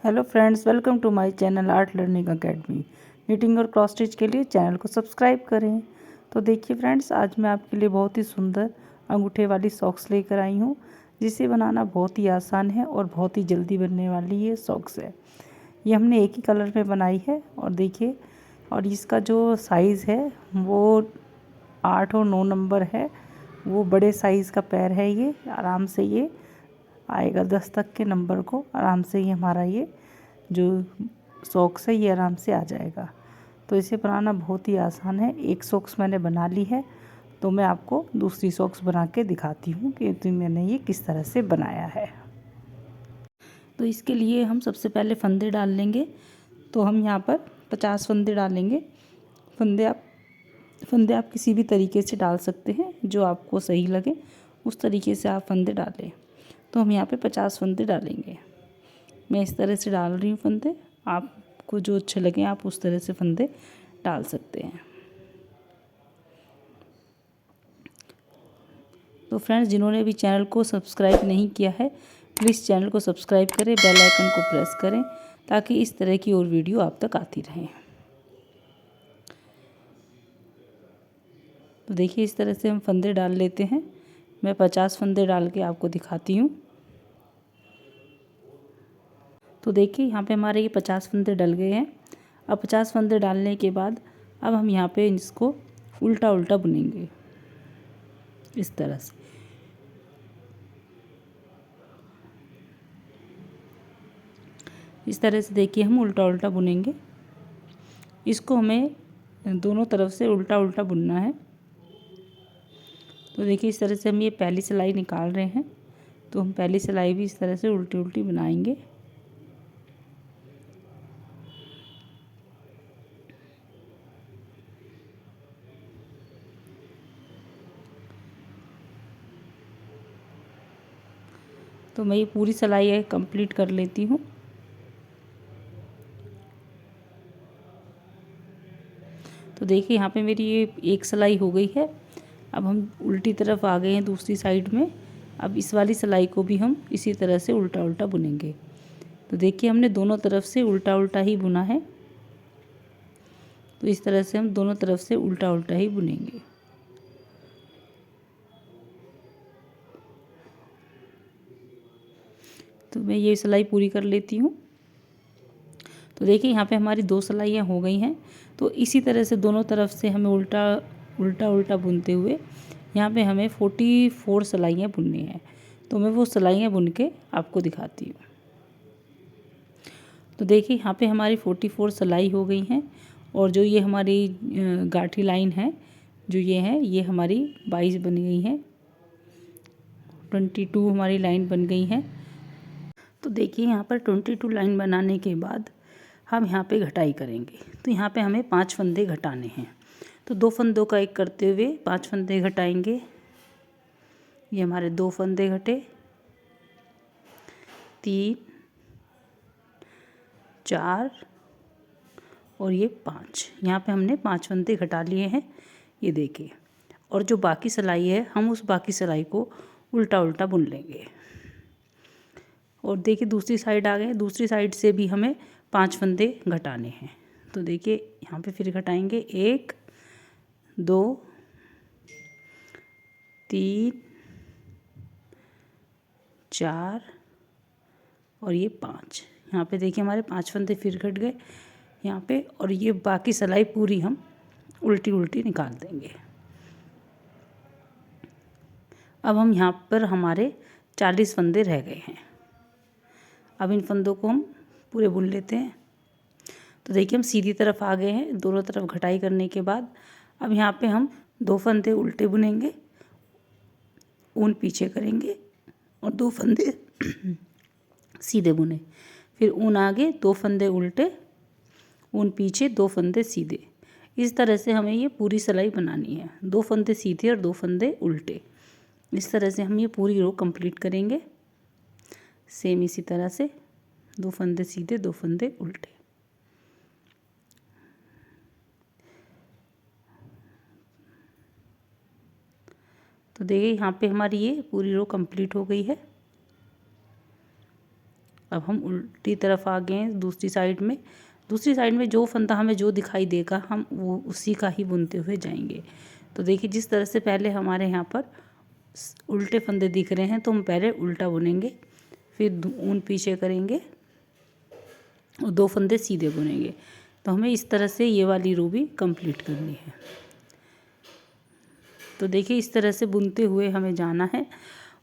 Hello friends, welcome to my channel art learning academy. Knitting और cross stitch के लिए channel को subscribe करें। तो देखिए फ्रेंड्स, आज मैं आपके लिए बहुत ही सुंदर अंगूठे वाली सॉक्स लेकर आई हूँ, जिसे बनाना बहुत ही आसान है और बहुत ही जल्दी बनने वाली ये सॉक्स है। ये हमने एक ही कलर में बनाई है और देखिए, और इसका जो साइज़ है वो 8 और 9 नंबर है। वो बड़े साइज़ का पैर है। ये आराम से ये आएगा 10 तक के नंबर को। आराम से ये हमारा ये जो सॉक्स है ये आराम से आ जाएगा। तो इसे बनाना बहुत ही आसान है। एक सॉक्स मैंने बना ली है, तो मैं आपको दूसरी सॉक्स बना के दिखाती हूँ कि तो मैंने ये किस तरह से बनाया है। तो इसके लिए हम सबसे पहले फंदे डाल लेंगे। तो हम यहाँ पर 50 फंदे डालेंगे। फंदे आप किसी भी तरीके से डाल सकते हैं, जो आपको सही लगे उस तरीके से आप फंदे डालें। तो हम यहाँ पे 50 फंदे डालेंगे। मैं इस तरह से डाल रही हूँ फंदे। आपको जो अच्छे लगे आप उस तरह से फंदे डाल सकते हैं। तो फ्रेंड्स, जिन्होंने भी चैनल को सब्सक्राइब नहीं किया है, प्लीज़ चैनल को सब्सक्राइब करें, बेल आइकन को प्रेस करें, ताकि इस तरह की और वीडियो आप तक आती रहें। तो देखिए, इस तरह से हम फंदे डाल लेते हैं। मैं 50 फंदे डाल के आपको दिखाती हूँ। तो देखिए, यहाँ पे हमारे ये 50 फंदे डल गए हैं। अब 50 फंदे डालने के बाद अब हम यहाँ पे इसको उल्टा उल्टा बुनेंगे, इस तरह से। इस तरह से देखिए हम उल्टा उल्टा बुनेंगे। इसको हमें दोनों तरफ से उल्टा उल्टा बुनना है। तो देखिए, इस तरह से हम ये पहली सिलाई निकाल रहे हैं। तो हम पहली सिलाई भी इस तरह से उल्टी उल्टी बनाएंगे। तो मैं ये पूरी सिलाई कंप्लीट कर लेती हूँ। तो देखिए, यहाँ पे मेरी ये एक सिलाई हो गई है। अब हम उल्टी तरफ आ गए हैं दूसरी साइड में। अब इस वाली सिलाई को भी हम इसी तरह से उल्टा उल्टा बुनेंगे। तो देखिए, हमने दोनों तरफ से उल्टा उल्टा ही बुना है। तो इस तरह से हम दोनों तरफ से उल्टा उल्टा ही बुनेंगे। तो मैं ये सिलाई पूरी कर लेती हूँ। तो देखिए, यहाँ पे हमारी 2 सिलाइयाँ हो गई हैं। तो इसी तरह से दोनों तरफ से हमें उल्टा उल्टा उल्टा बुनते हुए यहाँ पे हमें 44 सिलाइयाँ बुननी हैं। तो मैं वो सिलाइयाँ बुन के आपको दिखाती हूँ। तो देखिए, यहाँ पे हमारी 44 सिलाई हो गई हैं। और जो ये हमारी गाठी लाइन है, जो ये है, ये हमारी 22 बन गई हैं। 22 हमारी लाइन बन गई है। तो देखिए, यहाँ पर 22 लाइन बनाने के बाद हम यहाँ पे घटाई करेंगे। तो यहाँ पे हमें 5 फंदे घटाने हैं। तो 2 फंदों का एक करते हुए 5 फंदे घटाएंगे। ये हमारे 2 फंदे घटे, 3, 4 और ये 5। यहाँ पे हमने 5 फंदे घटा लिए हैं, ये देखिए। और जो बाकी सिलाई है, हम उस बाकी सिलाई को उल्टा उल्टा बुन लेंगे। और देखिए, दूसरी साइड आ गए। दूसरी साइड से भी हमें 5 फंदे घटाने हैं। तो देखिए, यहाँ पे फिर घटाएंगे 1, 2, 3, 4 और ये 5। यहाँ पे देखिए, हमारे 5 फंदे फिर घट गए यहाँ पे। और ये बाकी सिलाई पूरी हम उल्टी उल्टी निकाल देंगे। अब हम यहाँ पर हमारे 40 फंदे रह गए हैं। अब इन फंदों को हम पूरे बुन लेते हैं। तो देखिए, हम सीधी तरफ आ गए हैं दोनों तरफ घटाई करने के बाद। अब यहाँ पे हम 2 फंदे उल्टे बुनेंगे, ऊन पीछे करेंगे और 2 फंदे सीधे बुने। फिर ऊन आगे, 2 फंदे उल्टे, ऊन पीछे, 2 फंदे सीधे। इस तरह से हमें ये पूरी सिलाई बनानी है। 2 फंदे सीधे और 2 फंदे उल्टे। इस तरह से हम ये पूरी रो कंप्लीट करेंगे। सेम इसी तरह से 2 फंदे सीधे, 2 फंदे उल्टे। तो देखिए, यहाँ पे हमारी ये पूरी रो कंप्लीट हो गई है। अब हम उल्टी तरफ आ गए हैं दूसरी साइड में। दूसरी साइड में जो फंदा हमें जो दिखाई देगा हम वो उसी का ही बुनते हुए जाएंगे। तो देखिए जिस तरह से पहले हमारे यहाँ पर उल्टे फंदे दिख रहे हैं तो हम पहले उल्टा बुनेंगे, फिर ऊन पीछे करेंगे और 2 फंदे सीधे बुनेंगे। तो हमें इस तरह से ये वाली रो भी कंप्लीट करनी है। तो देखिए इस तरह से बुनते हुए हमें जाना है।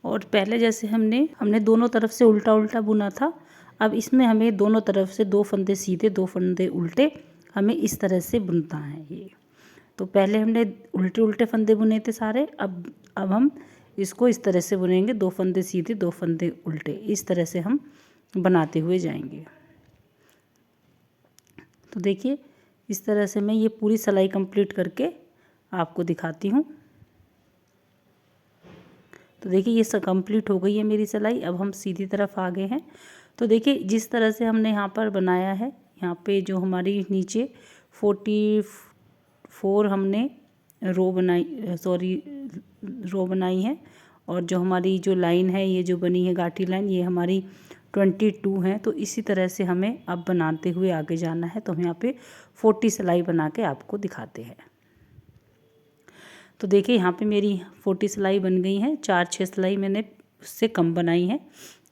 और पहले जैसे हमने दोनों तरफ से उल्टा उल्टा बुना था, अब इसमें हमें दोनों तरफ से 2 फंदे सीधे 2 फंदे उल्टे हमें इस तरह से बुनता है ये। तो पहले हमने उल्टे उल्टे फंदे बुने थे सारे, अब हम इसको इस तरह से बुनेंगे, 2 फंदे सीधे 2 फंदे उल्टे, इस तरह से हम बनाते हुए जाएंगे। तो देखिए इस तरह से मैं ये पूरी सिलाई कंप्लीट करके आपको दिखाती हूँ। तो देखिए ये सब कंप्लीट हो गई है मेरी सिलाई। अब हम सीधी तरफ आ गए हैं। तो देखिए जिस तरह से हमने यहाँ पर बनाया है, यहाँ पे जो हमारी नीचे 44 हमने रो बनाई है, और जो हमारी जो लाइन है ये जो बनी है गाठी लाइन, ये हमारी 22 है। तो इसी तरह से हमें अब बनाते हुए आगे जाना है। तो हम यहाँ पे 40 सिलाई बना के आपको दिखाते हैं। तो देखिए यहाँ पे मेरी 40 सिलाई बन गई है। 4-6 सिलाई मैंने उससे कम बनाई है,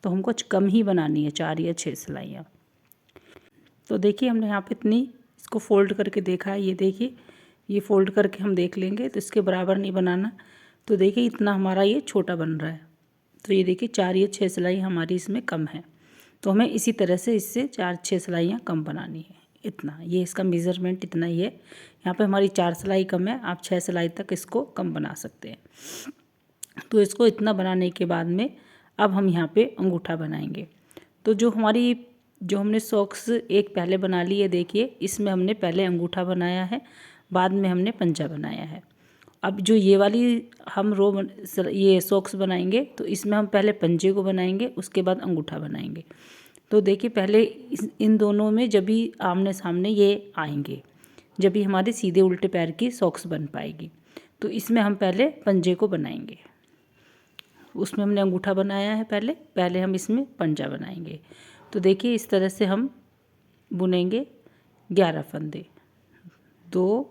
तो हमको कम ही बनानी है, 4 या 6 सिलाइयाँ। तो देखिए हमने यहाँ पे इतनी इसको फोल्ड करके देखा है, ये देखिए ये फोल्ड करके हम देख लेंगे तो इसके बराबर नहीं बनाना। तो देखिए इतना हमारा ये छोटा बन रहा है। तो ये देखिए 4 या 6 सिलाई हमारी इसमें कम है, तो हमें इसी तरह से इससे 4-6 सिलाइयाँ कम बनानी है। इतना ये इसका मेज़रमेंट इतना ही है। यहाँ पे हमारी 4 सिलाई कम है, आप 6 सिलाई तक इसको कम बना सकते हैं। तो इसको इतना बनाने के बाद में अब हम यहाँ पे अंगूठा बनाएंगे। तो जो हमने सॉक्स एक पहले बना ली है, देखिए इसमें हमने पहले अंगूठा बनाया है, बाद में हमने पंजा बनाया है। अब जो ये वाली हम ये सॉक्स बनाएंगे तो इसमें हम पहले पंजे को बनाएंगे, उसके बाद अंगूठा बनाएंगे। तो देखिए पहले इन दोनों में जब भी आमने सामने ये आएंगे, जब भी हमारे सीधे उल्टे पैर की सॉक्स बन पाएगी। तो इसमें हम पहले पंजे को बनाएंगे। उसमें हमने अंगूठा बनाया है, पहले हम इसमें पंजा बनाएंगे। तो देखिए इस तरह से हम बुनेंगे 11 फंदे। 2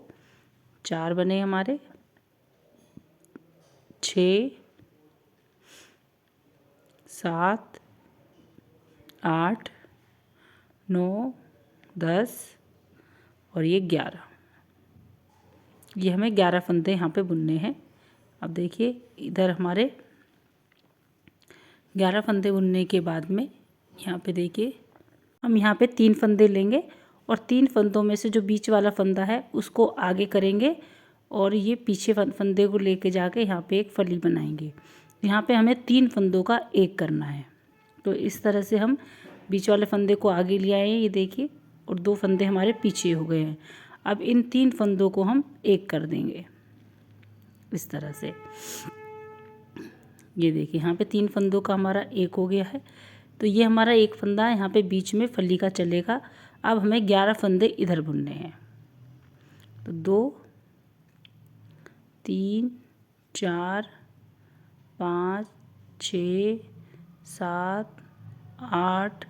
4 बने हमारे, 6 7 8 9 10 और ये 11। ये हमें 11 फंदे यहाँ पे बुनने हैं। अब देखिए इधर हमारे 11 फंदे बुनने के बाद में यहाँ पे देखिए हम यहाँ पे 3 फंदे लेंगे, और 3 फंदों में से जो बीच वाला फंदा है उसको आगे करेंगे, और ये पीछे फंदे को लेके जाके यहाँ पे एक फली बनाएंगे। यहाँ पे हमें 3 फंदों का एक करना है। तो इस तरह से हम बीच वाले फंदे को आगे ले आए हैं, ये देखिए, और 2 फंदे हमारे पीछे हो गए हैं। अब इन 3 फंदों को हम एक कर देंगे इस तरह से। ये देखिए यहाँ पे 3 फंदों का हमारा एक हो गया है। तो ये हमारा एक फंदा यहाँ पे बीच में फली का चलेगा। अब हमें 11 फंदे इधर बुनने हैं। तो 2 3 4 5 6 7 8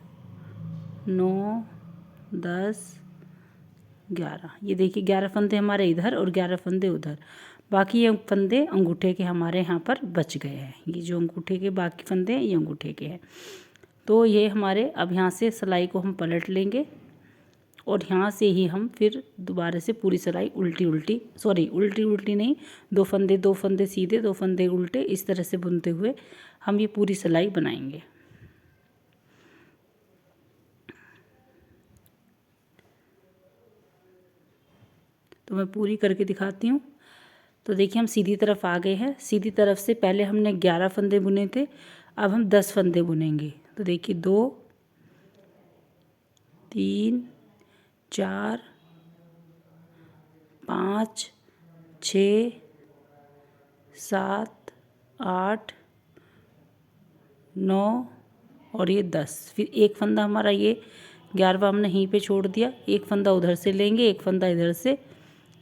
9 10 11। ये देखिए 11 फंदे हमारे इधर और 11 फंदे उधर। बाकी ये फंदे अंगूठे के हमारे यहाँ पर बच गए हैं। ये जो अंगूठे के बाकी फंदे हैं ये अंगूठे के हैं। तो ये हमारे अब यहाँ से सिलाई को हम पलट लेंगे, और यहाँ से ही हम फिर दोबारा से पूरी सिलाई उल्टी उल्टी नहीं, 2 फंदे सीधे 2 फंदे उल्टे, इस तरह से बुनते हुए हम ये पूरी सिलाई बनाएंगे। तो मैं पूरी करके दिखाती हूँ। तो देखिए हम सीधी तरफ आ गए हैं। सीधी तरफ से पहले हमने 11 फंदे बुने थे, अब हम 10 फंदे बुनेंगे। तो देखिए 2 3 4 5 6 7 8 9 और ये 10। फिर एक फंदा हमारा ये 11वां हमने यहीं पे छोड़ दिया, एक फंदा उधर से लेंगे, एक फंदा इधर से,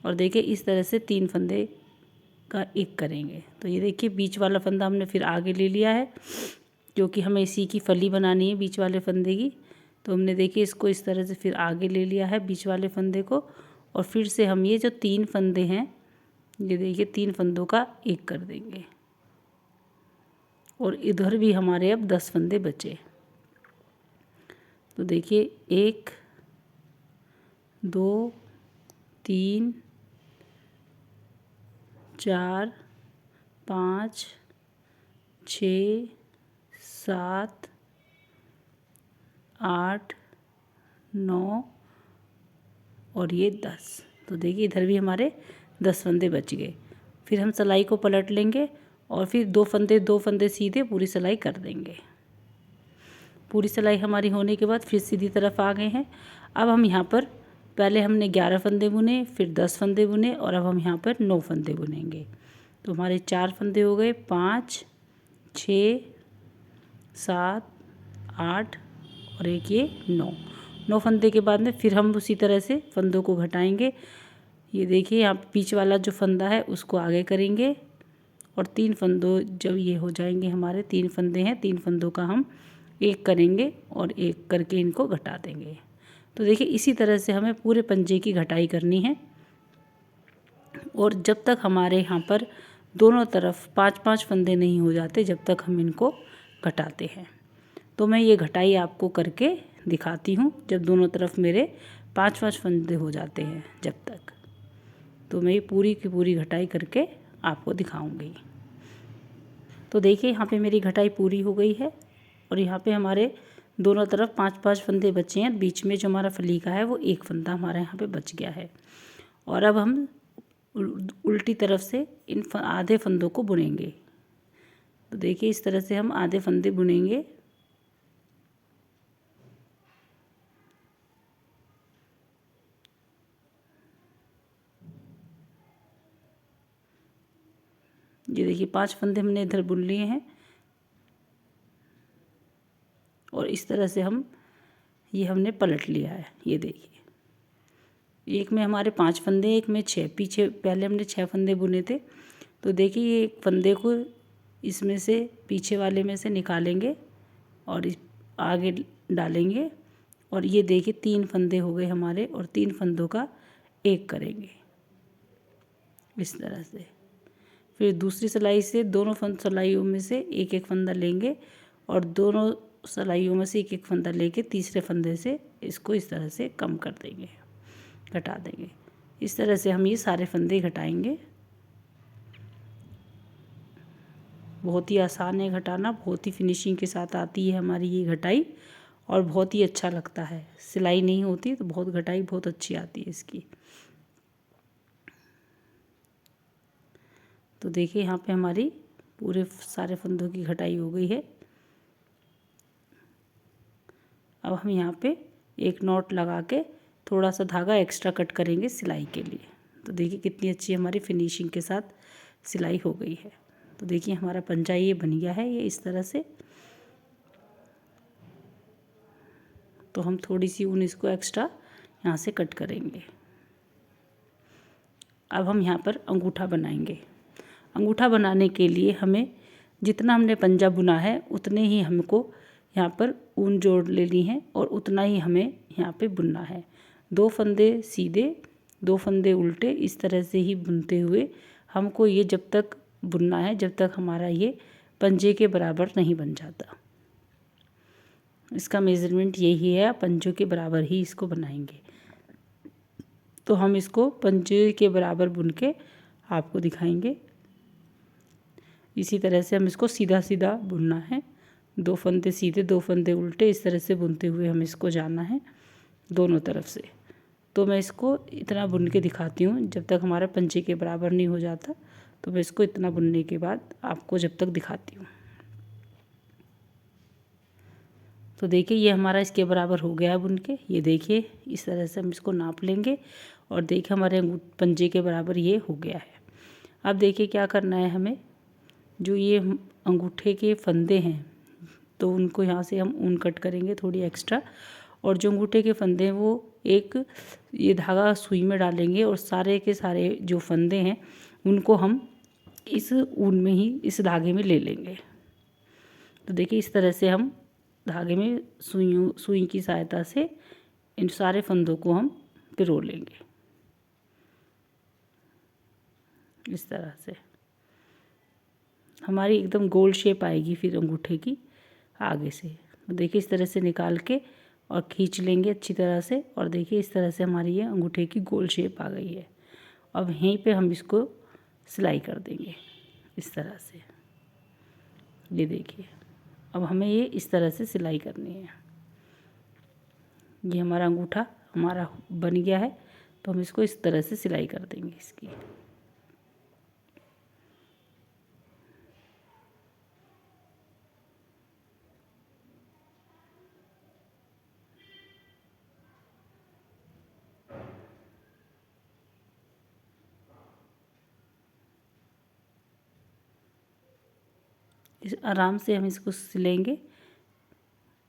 और देखिए इस तरह से 3 फंदे का एक करेंगे। तो ये देखिए बीच वाला फंदा हमने फिर आगे ले लिया है, क्योंकि हमें इसी की फली बनानी है बीच वाले फंदे की। तो हमने देखिए इसको इस तरह से फिर आगे ले लिया है बीच वाले फंदे को, और फिर से हम ये जो 3 फंदे हैं, ये देखिए 3 फंदों का एक कर देंगे। और इधर भी हमारे अब 10 फंदे बचे। तो देखिए 1 2 3 4 5 6 7 8 9 और ये 10। तो देखिए इधर भी हमारे 10 फंदे बच गए। फिर हम सिलाई को पलट लेंगे और फिर 2 फंदे सीधे पूरी सिलाई कर देंगे। पूरी सिलाई हमारी होने के बाद फिर सीधी तरफ आ गए हैं। अब हम यहाँ पर पहले हमने 11 फंदे बुने, फिर 10 फंदे बुने, और अब हम यहाँ पर 9 फंदे बुनेंगे। तो हमारे 4 फंदे हो गए, 5 6 7 8 और एक ये 9 फंदे के बाद में फिर हम उसी तरह से फंदों को घटाएंगे। ये देखिए यहाँ बीच वाला जो फंदा है उसको आगे करेंगे, और 3 फंदों जब ये हो जाएंगे, हमारे 3 फंदे हैं, 3 फंदों का हम एक करेंगे और एक करके इनको घटा देंगे। तो देखिए इसी तरह से हमें पूरे पंजे की घटाई करनी है। और जब तक हमारे यहाँ पर दोनों तरफ 5-5 फंदे नहीं हो जाते, जब तक हम इनको घटाते हैं। तो मैं ये घटाई आपको करके दिखाती हूँ जब दोनों तरफ मेरे 5-5 फंदे हो जाते हैं जब तक। तो मैं ये पूरी की पूरी घटाई करके आपको दिखाऊंगी। तो देखिए यहाँ पे मेरी घटाई पूरी हो गई है, और यहाँ पे हमारे दोनों तरफ 5-5 फंदे बचे हैं। बीच में जो हमारा फली का है वो एक फंदा हमारा यहाँ पे बच गया है। और अब हम उल्टी तरफ से इन आधे फंदों को बुनेंगे। तो देखिए इस तरह से हम आधे फंदे बुनेंगे। ये देखिए 5 फंदे हमने इधर बुन लिए हैं, और इस तरह से हम ये हमने पलट लिया है। ये देखिए एक में हमारे 5 फंदे, एक में 6। पीछे पहले हमने 6 फंदे बुने थे। तो देखिए ये एक फंदे को इसमें से पीछे वाले में से निकालेंगे और आगे डालेंगे, और ये देखिए 3 फंदे हो गए हमारे, और 3 फंदों का एक करेंगे इस तरह से। फिर दूसरी सिलाई से दोनों सिलाइयों में से एक एक फंदा लेंगे, और दोनों सिलाइयों में से एक एक फंदा लेके तीसरे फंदे से इसको इस तरह से कम कर देंगे, घटा देंगे। इस तरह से हम ये सारे फंदे घटाएंगे। बहुत ही आसान है घटाना, बहुत ही फिनिशिंग के साथ आती है हमारी ये घटाई, और बहुत ही अच्छा लगता है। सिलाई नहीं होती तो बहुत घटाई बहुत अच्छी आती है इसकी। तो देखिए यहाँ पे हमारी पूरे सारे फंदों की घटाई हो गई है। अब हम यहाँ पे एक नॉट लगा के थोड़ा सा धागा एक्स्ट्रा कट करेंगे सिलाई के लिए। तो देखिए कितनी अच्छी हमारी फिनिशिंग के साथ सिलाई हो गई है। तो देखिए हमारा पंजा ये बन गया है, ये इस तरह से। तो हम थोड़ी सी ऊन इसको एक्स्ट्रा यहाँ से कट करेंगे। अब हम यहाँ पर अंगूठा बनाएंगे। अंगूठा बनाने के लिए हमें जितना हमने पंजा बुना है उतने ही हमको यहाँ पर ऊन जोड़ लेनी है, और उतना ही हमें यहाँ पे बुनना है। 2 फंदे सीधे 2 फंदे उल्टे, इस तरह से ही बुनते हुए हमको ये जब तक बुनना है जब तक हमारा ये पंजे के बराबर नहीं बन जाता। इसका मेज़रमेंट यही है, पंजों के बराबर ही इसको बनाएंगे। तो हम इसको पंजे के बराबर बुन के आपको दिखाएंगे। इसी तरह से हम इसको सीधा सीधा बुनना है। 2 फंदे सीधे 2 फंदे उल्टे, इस तरह से बुनते हुए हम इसको जाना है दोनों तरफ से। तो मैं इसको इतना बुन के दिखाती हूँ जब तक हमारा पंजे के बराबर नहीं हो जाता। तो मैं इसको इतना बुनने के बाद आपको जब तक दिखाती हूँ। तो देखिए ये हमारा इसके बराबर हो गया है बुन के। ये देखिए इस तरह से हम इसको नाप लेंगे, और देखिए हमारे पंजे के बराबर ये हो गया है। अब देखिए क्या करना है हमें, जो ये अंगूठे के फंदे हैं तो उनको यहाँ से हम ऊन कट करेंगे थोड़ी एक्स्ट्रा, और जो अंगूठे के फंदे हैं वो एक ये धागा सुई में डालेंगे, और सारे के सारे जो फंदे हैं उनको हम इस ऊन में ही, इस धागे में ले लेंगे। तो देखिए इस तरह से हम धागे में सुई की सहायता से इन सारे फंदों को हम पिरो लेंगे इस तरह से। हमारी एकदम गोल शेप आएगी फिर अंगूठे की आगे से। तो देखिए इस तरह से निकाल के और खींच लेंगे अच्छी तरह से, और देखिए इस तरह से हमारी ये अंगूठे की गोल शेप आ गई है। अब यहीं पे हम इसको सिलाई कर देंगे इस तरह से। ये देखिए अब हमें ये इस तरह से सिलाई करनी है। ये हमारा अंगूठा हमारा बन गया है, तो हम इसको इस तरह से सिलाई कर देंगे इसकी। इस आराम से हम इसको सिलेंगे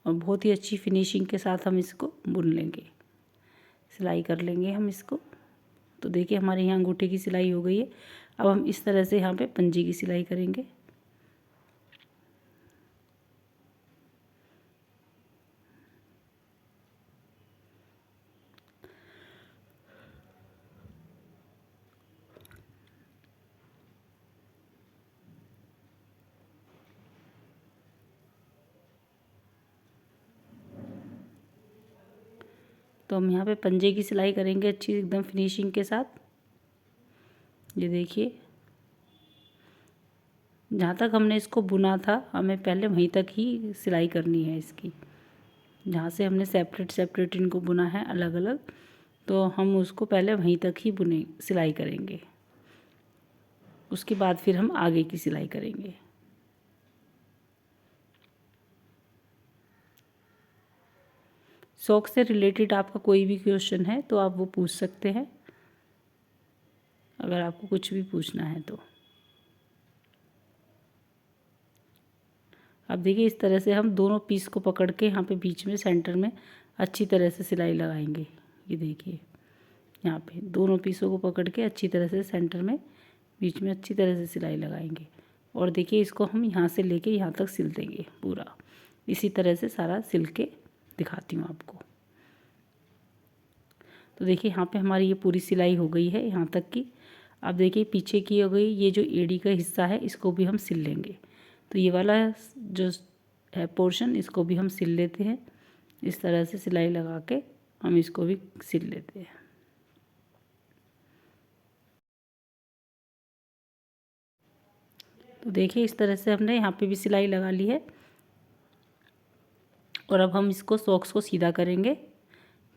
और बहुत ही अच्छी फिनिशिंग के साथ हम इसको बुन लेंगे, सिलाई कर लेंगे हम इसको। तो देखिए हमारे यहाँ अंगूठे की सिलाई हो गई है। अब हम इस तरह से यहाँ पे पंजे की सिलाई करेंगे। तो हम यहाँ पे पंजे की सिलाई करेंगे अच्छी एकदम फिनिशिंग के साथ। ये देखिए जहाँ तक हमने इसको बुना था हमें पहले वहीं तक ही सिलाई करनी है इसकी। जहाँ से हमने सेपरेट इनको बुना है अलग अलग, तो हम उसको पहले वहीं तक ही बुने सिलाई करेंगे। उसके बाद फिर हम आगे की सिलाई करेंगे। सॉक्स से रिलेटेड आपका कोई भी क्वेश्चन है तो आप वो पूछ सकते हैं, अगर आपको कुछ भी पूछना है तो। अब देखिए इस तरह से हम दोनों पीस को पकड़ के यहाँ पे बीच में सेंटर में अच्छी तरह से सिलाई लगाएंगे। ये देखिए यहाँ पे दोनों पीसों को पकड़ के अच्छी तरह से सेंटर में बीच में अच्छी तरह से सिलाई लगाएंगे। और देखिए इसको हम यहाँ से लेके यहाँ तक सिल देंगे पूरा। इसी तरह से सारा सिल के दिखाती हूँ आपको। तो देखिए यहाँ पे हमारी ये पूरी सिलाई हो गई है यहाँ तक की। अब देखिए पीछे की हो गई, ये जो एड़ी का हिस्सा है इसको भी हम सिल लेंगे। तो ये वाला जो है पोर्शन इसको भी हम सिल लेते हैं। इस तरह से सिलाई लगा के हम इसको भी सिल लेते हैं। तो देखिए इस तरह से हमने यहाँ पे भी सिलाई लगा ली है। और अब हम इसको सॉक्स को सीधा करेंगे,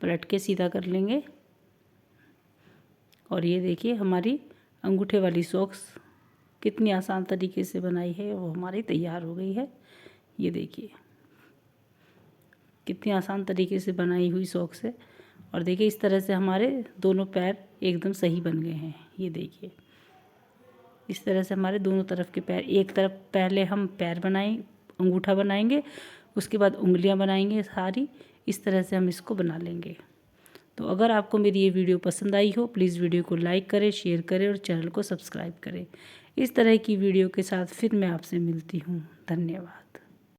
पलट के सीधा कर लेंगे। और ये देखिए हमारी अंगूठे वाली सॉक्स कितनी आसान तरीके से बनाई है, वो हमारी तैयार हो गई है। ये देखिए कितनी आसान तरीके से बनाई हुई सॉक्स है। और देखिए इस तरह से हमारे दोनों पैर एकदम सही बन गए हैं। ये देखिए इस तरह से हमारे दोनों तरफ के पैर, एक तरफ पहले हम पैर अंगूठा बनाएंगे, उसके बाद उंगलियां बनाएंगे सारी। इस तरह से हम इसको बना लेंगे। तो अगर आपको मेरी ये वीडियो पसंद आई हो प्लीज़ वीडियो को लाइक करें, शेयर करें और चैनल को सब्सक्राइब करें। इस तरह की वीडियो के साथ फिर मैं आपसे मिलती हूँ। धन्यवाद।